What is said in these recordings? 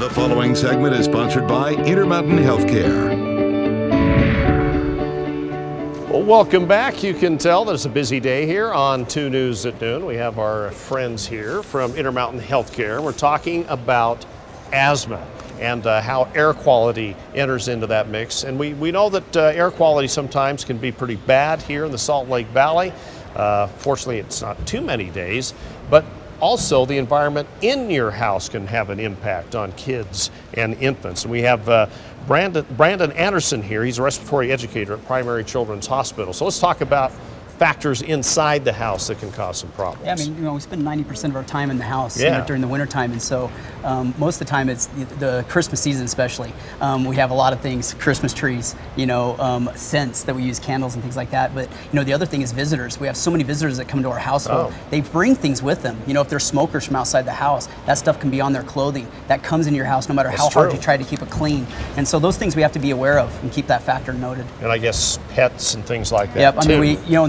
The following segment is sponsored by Intermountain Healthcare. Well, welcome back. You can tell that it's a busy day here on 2 News at Noon. We have our friends here from Intermountain Healthcare. We're talking about asthma and how air quality enters into that mix. And we know that air quality sometimes can be pretty bad here in the Salt Lake Valley. Fortunately, it's not too many days, but also the environment in your house can have an impact on kids and infants. And we have Brandon Anderson here. He's a respiratory educator at Primary Children's Hospital. So let's talk about factors inside the house that can cause some problems. Yeah, I mean, we spend 90% of our time in the house during the winter time, and so most of the time it's the Christmas season especially. We have a lot of things, Christmas trees, scents that we use, candles and things like that. But the other thing is visitors. We have so many visitors that come to our household. They bring things with them. If they're smokers from outside the house, that stuff can be on their clothing. That comes in your house no matter how hard you try to keep it clean. And so those things we have to be aware of and keep that factor noted. And I guess pets and things like that. Yep, I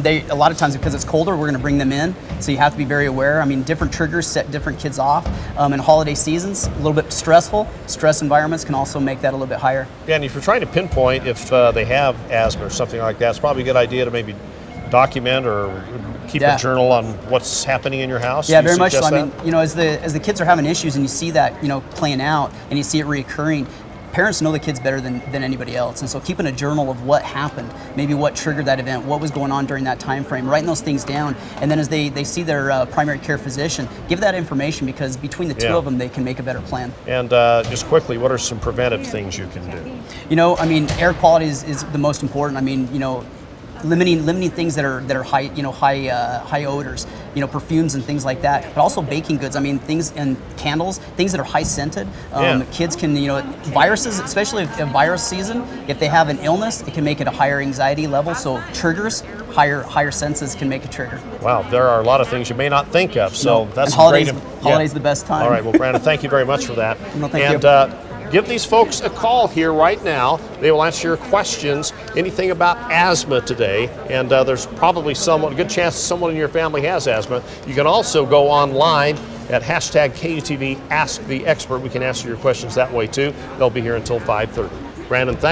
mean, a lot of times because it's colder, we're going to bring them in, so you have to be very aware. I mean, different triggers set different kids off. In holiday seasons, a little bit stressful. Stress environments can also make that a little bit higher. Yeah, and if you're trying to pinpoint if they have asthma or something like that, it's probably a good idea to maybe document or keep a journal on what's happening in your house. Yeah, very much so. I mean, as the kids are having issues and you see that playing out and you see it reoccurring, parents know the kids better than anybody else, and so keeping a journal of what happened, maybe what triggered that event, what was going on during that time frame, writing those things down, and then as they see their primary care physician, give that information, because between the two of them, they can make a better plan. And just quickly, what are some preventive things you can do? I mean, air quality is the most important. I mean, limiting things that are high, high odors, perfumes and things like that. But also baking goods. I mean, things and candles, things that are high scented. Kids can, viruses, especially if virus season, if they have an illness, it can make it a higher anxiety level. So triggers, higher senses can make a trigger. Wow, there are a lot of things you may not think of. So that's holidays, great. Holidays the best time. All right, well, Brandon, thank you very much for that. No, thank you. Give these folks a call here right now. They will answer your questions, anything about asthma today, and there's probably a good chance someone in your family has asthma. You can also go online at #KUTV Ask the Expert. We can answer your questions that way too. They'll be here until 5:30. Brandon, thanks.